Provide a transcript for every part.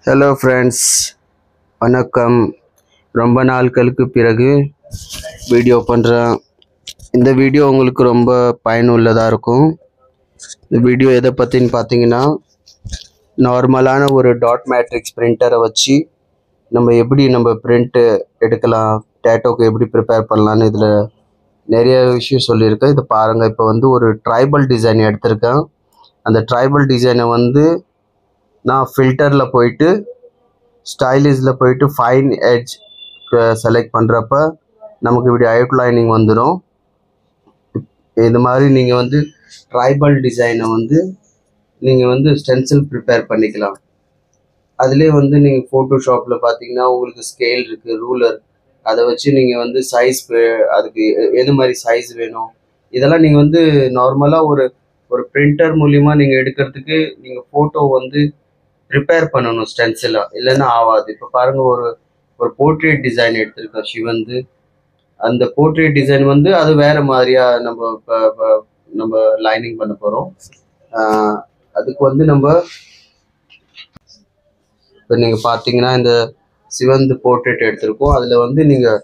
Hello friends, வணக்கம். ரொம்ப நாட்களுக்கு பிறகு வீடியோ பண்ணுறேன். இந்த வீடியோ உங்களுக்கு ரொம்ப பயனுள்ளதாக இருக்கும். இந்த வீடியோ எதை பற்றின்னு பார்த்தீங்கன்னா, நார்மலான ஒரு டாட் மேட்ரிக்ஸ் பிரிண்டரை வச்சு நம்ம எப்படி பிரிண்ட்டு எடுக்கலாம், டேட்டோக்கு எப்படி ப்ரிப்பேர் பண்ணலான்னு இதில் நிறைய விஷயம் சொல்லியிருக்கேன். இதை பாருங்கள். இப்போ ஒரு ட்ரைபல் டிசைன் எடுத்திருக்கேன். அந்த ட்ரைபல் டிசைனை நான் ஃபில்டரில் போயிட்டு ஸ்டைலிஷில் போயிட்டு ஃபைன் எட்ஜ் செலக்ட் பண்ணுறப்ப நமக்கு இப்படி அவுட்லைனிங் வந்துடும். இது மாதிரி நீங்கள் ட்ரைபல் டிசைனை நீங்கள் ஸ்டென்சில் ப்ரிப்பேர் பண்ணிக்கலாம். அதுலேயே நீங்கள் ஃபோட்டோஷாப்பில் பார்த்தீங்கன்னா உங்களுக்கு ஸ்கேல் இருக்குது, ரூலர், அதை வச்சு நீங்கள் சைஸ், அதுக்கு எது மாதிரி சைஸ் வேணும், இதெல்லாம் நீங்கள் நார்மலாக ஒரு பிரிண்டர் மூலிமா நீங்கள் எடுக்கிறதுக்கு நீங்கள் ஃபோட்டோ ப்ரிப்பேர் பண்ணணும் ஸ்டென்சிலாக, இல்லைன்னா ஆகாது. இப்போ பாருங்கள், ஒரு போர்ட்ரேட் டிசைன் எடுத்திருக்கோம் சிவந்து. அந்த போர்ட்ரேட் டிசைன் அது வேறு மாதிரியாக நம்ம லைனிங் பண்ண போகிறோம். அதுக்கு நம்ம இப்போ நீங்கள் பார்த்தீங்கன்னா இந்த சிவந்து போர்ட்ரேட் எடுத்திருக்கோம். அதில் நீங்கள்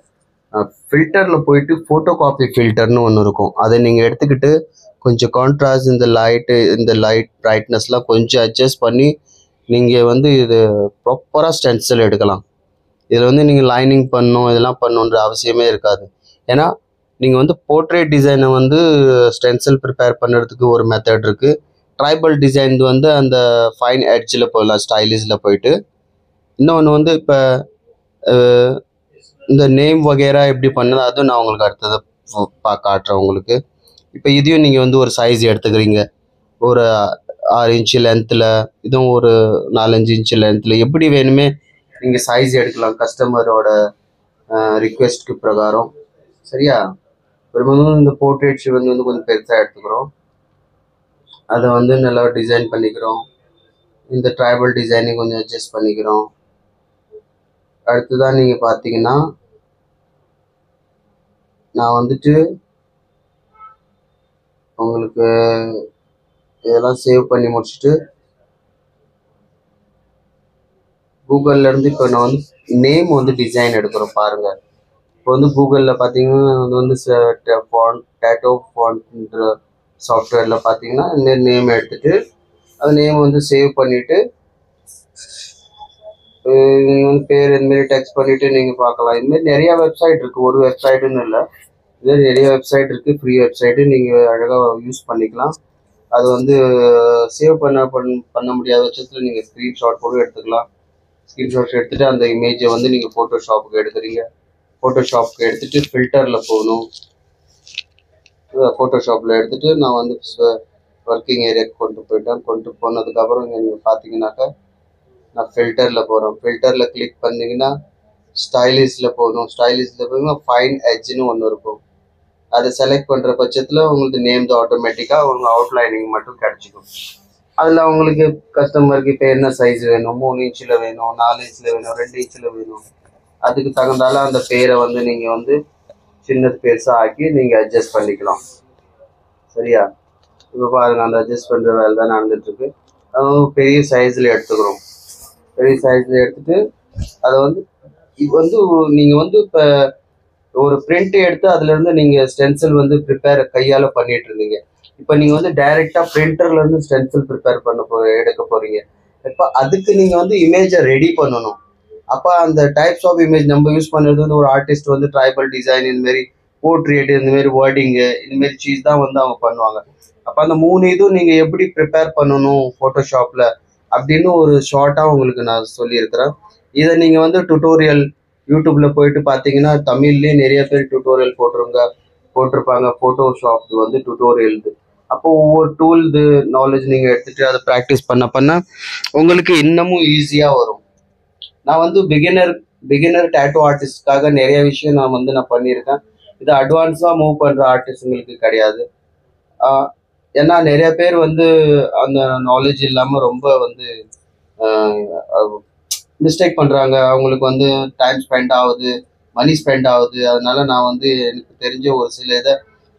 ஃபில்டரில் போயிட்டு ஃபோட்டோ காப்பி ஃபில்டர்னு ஒன்று இருக்கும். அதை நீங்கள் எடுத்துக்கிட்டு கொஞ்சம் கான்ட்ராஸ்ட், இந்த லைட் பிரைட்னஸ்லாம் கொஞ்சம் அட்ஜஸ்ட் பண்ணி நீங்கள் இது ப்ராப்பராக ஸ்டென்சில் எடுக்கலாம். இதில் நீங்கள் லைனிங் பண்ணணும், இதெல்லாம் பண்ணணுன்ற அவசியமே இருக்காது. ஏன்னா நீங்கள் போர்ட்ரேட் டிசைனை ஸ்டென்சில் ப்ரிப்பேர் பண்ணுறதுக்கு ஒரு மெத்தட் இருக்குது. ட்ரைபல் டிசைன் அந்த ஃபைன் எட்ஜில் போகலாம், ஸ்டைலிஷில் போயிட்டு. இன்னொன்று இப்போ இந்த நேம் வகைரா எப்படி பண்ணது அதுவும் நான் உங்களுக்கு அடுத்ததை காட்டுறேன் உங்களுக்கு. இப்போ இதையும் நீங்கள் ஒரு சைஸ் எடுத்துக்கிறீங்க, ஒரு 6 இன்ச்சு லென்த்தில், இதுவும் ஒரு 4-5 இன்ச்சு லென்த்தில், எப்படி வேணுமே நீங்கள் சைஸ் எடுக்கலாம் கஸ்டமரோட ரிக்வெஸ்ட்க்கு பிரகாரம். சரியா? பெரும்பாலும் இந்த போர்ட்ரேட் சிவன் கொஞ்சம் பெருசாக எடுத்துக்கிறோம். அதை நல்லா டிசைன் பண்ணிக்கிறோம். இந்த ட்ரைபல் டிசைனிங் கொஞ்சம் அட்ஜஸ்ட் பண்ணிக்கிறோம். அடுத்துதான் நீங்கள் பார்த்தீங்கன்னா நான் உங்களுக்கு இதெல்லாம் சேவ் பண்ணி முடிச்சுட்டு கூகுள்லேருந்து இப்போ நான் நேம் டிசைன் எடுக்கிறோம். பாருங்கள், இப்போ கூகுளில் பார்த்தீங்கன்னா டேட்டோ ஃபாண்ட்ன்ற சாஃப்ட்வேரில் பார்த்தீங்கன்னா இந்த நேம் எடுத்துகிட்டு அந்த நேம் சேவ் பண்ணிவிட்டு பேர் இதுமாரி டெக்ஸ்ட் பண்ணிவிட்டு நீங்கள் பார்க்கலாம். இதுமாரி நிறையா வெப்சைட் இருக்குது, ஒரு வெப்சைட்டுன்னு இல்லை, இது நிறைய வெப்சைட் இருக்குது, ஃப்ரீ வெப்சைட்டு. நீங்கள் அழகாக யூஸ் பண்ணிக்கலாம். அது சேவ் பண்ண முடியாத பட்சத்தில் நீங்கள் ஸ்க்ரீன்ஷாட் கூட எடுத்துக்கலாம். ஸ்க்ரீன்ஷாட் எடுத்துகிட்டு அந்த இமேஜை நீங்கள் ஃபோட்டோஷாப்புக்கு எடுக்கிறீங்க. ஃபோட்டோஷாப்புக்கு எடுத்துகிட்டு ஃபில்டரில் போகணும். ஃபோட்டோஷாப்பில் எடுத்துகிட்டு நான் ஒர்க்கிங் ஏரியாவுக்கு கொண்டு போனதுக்கப்புறம் நீங்கள் பார்த்தீங்கன்னாக்கா நான் ஃபில்டரில் போகிறோம். ஃபில்டரில் கிளிக் பண்ணிங்கன்னா ஸ்டைலிஷில் போகணும். ஸ்டைலிஷில் போய் ஃபைன் எட்ஜ்னு ஒன்று இருக்கும். அதை செலக்ட் பண்ணுற பட்சத்தில் உங்களுக்கு நேம் ஆட்டோமேட்டிக்காக உங்களுக்கு அவுட்லைனிங் மட்டும் கிடச்சிக்கும். அதில் உங்களுக்கு கஸ்டமருக்கு இப்போ என்ன சைஸ் வேணும், 3 இன்ச்சில் வேணும், 4 இன்ச்சில் வேணும், 2 இன்ச்சில் வேணும், அதுக்கு தகுந்தால அந்த பேரை நீங்கள் சின்னது பெருசாக ஆக்கி நீங்கள் அட்ஜஸ்ட் பண்ணிக்கலாம். சரியா? இப்போ பாருங்கள், அந்த அட்ஜஸ்ட் பண்ணுற வேலை தான் நடந்துகிட்ருக்கு. பெரிய சைஸில் எடுத்துக்கிறோம். பெரிய சைஸில் எடுத்துகிட்டு அதை இது நீங்கள் இப்போ ஒரு பிரிண்ட் எடுத்து அதுலேருந்து நீங்கள் ஸ்டென்சில் ப்ரிப்பேர் கையால் பண்ணிட்டு இருந்தீங்க. இப்போ நீங்கள் டைரெக்டாக பிரிண்டர்லேருந்து ஸ்டென்சில் ப்ரிப்பேர் எடுக்க போகிறீங்க. இப்போ அதுக்கு நீங்கள் இமேஜை ரெடி பண்ணணும். அப்போ அந்த டைப்ஸ் ஆஃப் இமேஜ் நம்ம யூஸ் பண்ணுறது ஒரு ஆர்டிஸ்ட் ட்ரைபல் டிசைன், இந்தமாரி போர்ட்ரேட், இந்தமாரி வேர்டிங்கு, இந்தமாரி சீஸ் தான் அவங்க பண்ணுவாங்க. அப்போ அந்த 3 இதுவும் நீங்கள் எப்படி ப்ரிப்பேர் பண்ணணும் ஃபோட்டோஷாப்பில் அப்படின்னு ஒரு ஷார்ட்டாக உங்களுக்கு நான் சொல்லியிருக்கிறேன். இதை நீங்கள் டுட்டோரியல் யூடியூப்பில் போயிட்டு பார்த்தீங்கன்னா தமிழ்லேயே நிறைய பேர் டுட்டோரியல் போட்டிருப்பாங்க. Photoshop tutorial. அப்போ ஒவ்வொரு டூல் நாலேஜ் நீங்கள் எடுத்துகிட்டு அதை ப்ராக்டிஸ் பண்ண உங்களுக்கு இன்னமும் ஈஸியாக வரும். நான் பிகினர் டேட்டோ ஆர்டிஸ்ட்காக நிறைய விஷயம் நான் பண்ணியிருக்கேன். இது அட்வான்ஸாக மூவ் பண்ணுற ஆர்டிஸ்ட்டுங்களுக்கு கிடையாது. ஏன்னா நிறைய பேர் அந்த நாலேஜ் இல்லாமல் ரொம்ப மிஸ்டேக் பண்ணுறாங்க. அவங்களுக்கு டைம் ஸ்பெண்ட் ஆகுது, மணி ஸ்பெண்ட் ஆகுது. அதனால நான் எனக்கு தெரிஞ்ச ஒரு சில இதை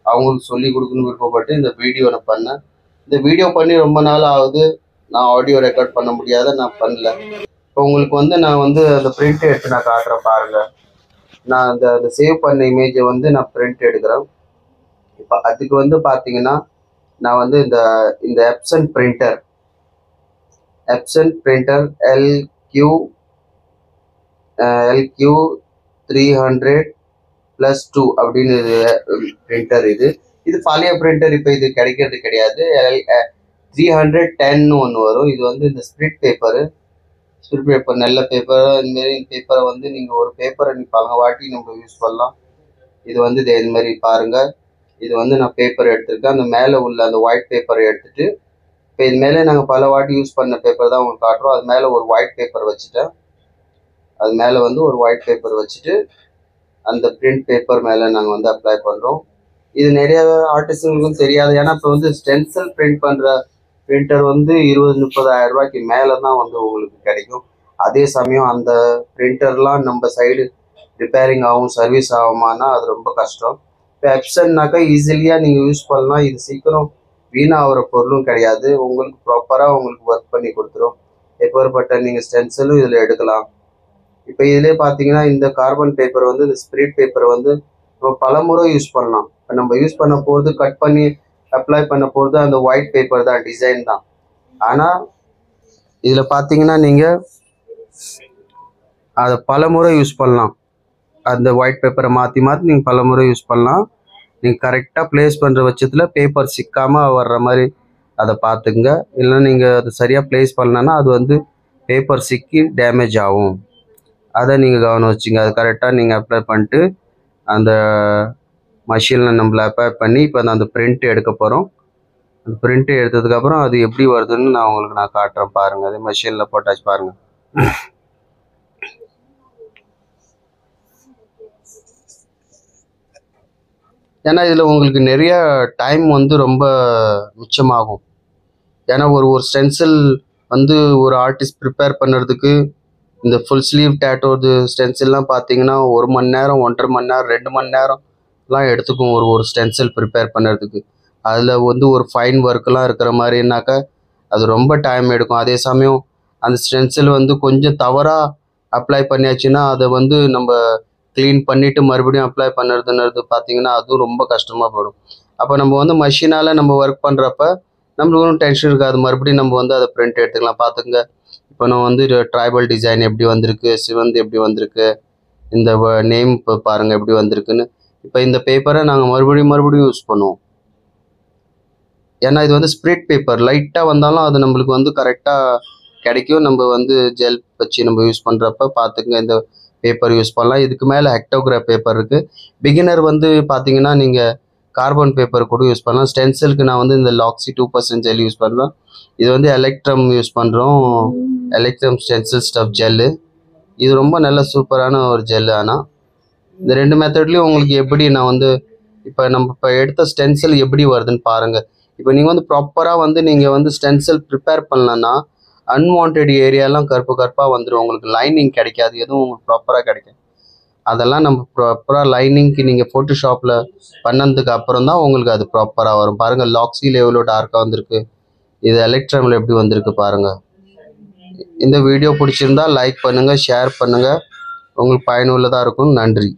அவங்களுக்கு சொல்லி கொடுக்கணும்னு விருப்பப்பட்டு இந்த வீடியோ நான் பண்ணேன். இந்த வீடியோ பண்ணி ரொம்ப நாள் ஆகுது. நான் ஆடியோ ரெக்கார்ட் பண்ண முடியாத நான் பண்ணல. இப்போ உங்களுக்கு வந்து நான் வந்து அந்த பிரிண்ட் எடுத்து நான் காட்டுறேன் பாருங்க. நான் அந்த சேவ் பண்ண இமேஜை வந்து நான் பிரிண்ட் எடுக்கிறேன். இப்போ அதுக்கு வந்து பார்த்தீங்கன்னா நான் வந்து இந்த இந்த எப்சன் பிரிண்டர் LQ 300+2 அப்படின்னு பிரிண்டர். இது பழைய பிரிண்டர், இப்போ இது கிடைக்கிறது கிடையாது. 310 ஒன்று வரும். இது வந்து இந்த ஸ்பிரிட் பேப்பர் நல்ல பேப்பர். இதுமாரி பேப்பரை வந்து நீங்கள் ஒரு பேப்பரை பல வாட்டி நம்ம யூஸ் பண்ணலாம். இது வந்து இது மாதிரி பாருங்க. இது வந்து நான் பேப்பர் எடுத்திருக்கேன். அந்த மேலே உள்ள அந்த ஒயிட் பேப்பரை எடுத்துட்டு இப்போ இது மேலே நாங்கள் பல வாட்டி யூஸ் பண்ண பேப்பர் தான் உங்களுக்கு காட்டுறோம். அது மேலே ஒரு ஒயிட் பேப்பர் வச்சுட்டேன். அது மேலே வந்து ஒரு ஒயிட் பேப்பர் வச்சுட்டு அந்த பிரிண்ட் பேப்பர் மேலே நாங்கள் வந்து அப்ளை பண்ணுறோம். இது நிறைய ஆர்டிஸ்டுங்களுக்கும் தெரியாது. ஏன்னா இப்போ வந்து ஸ்டென்சில் பிரிண்ட் பண்ணுற பிரிண்டர் வந்து 20-30,000 ரூபாய்க்கு மேலே தான் வந்து உங்களுக்கு கிடைக்கும். அதே சமயம் அந்த பிரிண்டர்லாம் நம்ம சைடு ரிப்பேரிங் ஆகும், சர்வீஸ் ஆகுமானா அது ரொம்ப கஷ்டம். இப்போ எப்சன்னாக்கா ஈஸிலியாக நீங்கள் யூஸ் பண்ணலாம். இது சீக்கிரம் வீணாகிற பொருளும் கிடையாது. உங்களுக்கு ப்ராப்பராக உங்களுக்கு ஒர்க் பண்ணி கொடுத்துரும். எப்பேற்பட்ட நீங்கள் ஸ்டென்சிலும் இதில் எடுக்கலாம். இப்போ இதிலே பார்த்தீங்கன்னா இந்த கார்பன் பேப்பர் வந்து இந்த ஸ்பிரிட் பேப்பரை வந்து நம்ம பலமுறை யூஸ் பண்ணலாம். இப்போ நம்ம யூஸ் பண்ண போகிறது கட் பண்ணி அப்ளை பண்ண போகிறது அந்த ஒயிட் பேப்பர் தான், டிசைன் தான். ஆனால் இதில் பார்த்தீங்கன்னா நீங்கள் அதை பலமுறை யூஸ் பண்ணலாம். அந்த ஒயிட் பேப்பரை மாற்றி நீங்கள் பலமுறை யூஸ் பண்ணலாம். நீங்கள் கரெக்டாக ப்ளேஸ் பண்ணுற பட்சத்தில் பேப்பர் சிக்காமல் வர்ற மாதிரி அதை பார்த்துக்குங்க. இல்லைன்னா நீங்கள் அதை சரியாக ப்ளேஸ் பண்ணலன்னா அது வந்து பேப்பர் சிக்கி டேமேஜ் ஆகும். அதை நீங்கள் கவனம் வச்சுங்க. அது கரெக்டாக நீங்கள் அப்ளை பண்ணிட்டு அந்த மஷினில் நம்மளை அப்ளை பண்ணி இப்போ அந்த பிரிண்ட் எடுக்க போகிறோம். அந்த பிரிண்ட்டு எடுத்ததுக்கப்புறம் அது எப்படி வருதுன்னு நான் உங்களுக்கு காட்டுறேன் பாருங்கள். அதே மஷினில் போட்டாச்சு பாருங்கள். ஏன்னா இதில் உங்களுக்கு நிறைய டைம் வந்து ரொம்ப மிச்சமாகும். ஏன்னா ஒரு ஸ்டென்சில் வந்து ஒரு ஆர்டிஸ்ட் ப்ரிப்பேர் பண்ணுறதுக்கு இந்த ஃபுல் ஸ்லீவ் டேட்டோது ஸ்டென்சில்லாம் பார்த்தீங்கன்னா 1 மணி நேரம், 1.5 மணி நேரம், 2 மணி நேரம்லாம் எடுத்துக்கும் ஒரு ஸ்டென்சில் ப்ரிப்பேர் பண்ணுறதுக்கு. அதில் வந்து ஒரு ஃபைன் ஒர்க்கெலாம் இருக்கிற மாதிரினாக்கா அது ரொம்ப டைம் எடுக்கும். அதே சமயம் அந்த ஸ்டென்சில் வந்து கொஞ்சம் தவறாக அப்ளை பண்ணியாச்சுன்னா அதை வந்து நம்ம க்ளீன் பண்ணிவிட்டு மறுபடியும் அப்ளை பண்ணுறதுன்றது பார்த்தீங்கன்னா அதுவும் ரொம்ப கஷ்டமாக போயிடும். அப்போ நம்ம வந்து மஷினால் நம்ம ஒர்க் பண்ணுறப்ப நம்மளுக்கு ஒன்றும் டென்ஷன் இருக்காது. மறுபடியும் நம்ம வந்து அதை பிரிண்ட் எடுத்துக்கலாம். பார்த்துங்க, இப்போ நம்ம வந்து ட்ரைபல் டிசைன் எப்படி வந்திருக்கு, சிவந்து எப்படி வந்திருக்கு, இந்த நேம் இப்போ பாருங்கள் எப்படி வந்திருக்குன்னு. இப்போ இந்த பேப்பரை நாங்கள் மறுபடியும் யூஸ் பண்ணுவோம். ஏன்னா இது வந்து ஸ்பிரிட் பேப்பர், லைட்டாக வந்தாலும் அது நம்மளுக்கு வந்து கரெக்டாக கிடைக்கும். நம்ம வந்து ஜெல் வச்சு நம்ம யூஸ் பண்ணுறப்ப பார்த்துங்க இந்த பேப்பர் யூஸ் பண்ணலாம். இதுக்கு மேலே ஹெக்டோகிராஃப் பேப்பர் இருக்குது. பிகினர் வந்து பார்த்தீங்கன்னா நீங்கள் கார்பன் பேப்பர் கூட யூஸ் பண்ணலாம். ஸ்டென்சிலுக்கு நான் வந்து இந்த லாக்ஸி 2% ஜெல் யூஸ் பண்ணுறேன். இது வந்து எலக்ட்ரம் யூஸ் பண்ணுறோம், எலக்ட்ரம் ஸ்டென்சில் ஸ்டஃப் ஜெல்லு. இது ரொம்ப நல்ல சூப்பரான ஒரு ஜெல்லு. ஆனால் இந்த 2 மெத்தட்லேயும் உங்களுக்கு எப்படி நான் வந்து இப்போ நம்ம எடுத்த ஸ்டென்சில் எப்படி வருதுன்னு பாருங்கள். இப்போ நீங்கள் வந்து ப்ராப்பராக வந்து நீங்கள் வந்து ஸ்டென்சில் ப்ரிப்பேர் பண்ணலன்னா அன்வான்ட் ஏரியாலாம் கருப்பாக வந்துடும். உங்களுக்கு லைனிங் கிடைக்காது, எதுவும் உங்களுக்கு ப்ராப்பராக கிடைக்காது. அதெல்லாம் நம்ம ப்ராப்பராக லைனிங்க்கு நீங்கள் ஃபோட்டோஷாப்பில் பண்ணதுக்கு அப்புறம் தான் உங்களுக்கு அது ப்ராப்பராக வரும். பாருங்கள் லாக்ஸியில் எவ்வளோ டார்க்காக வந்திருக்கு, இது எலக்ட்ரமில் எப்படி வந்திருக்கு பாருங்கள். இந்த வீடியோ பிடிச்சிருந்தால் லைக் பண்ணுங்கள், ஷேர் பண்ணுங்கள். உங்களுக்கு பயனுள்ளதாக இருக்கும். நன்றி.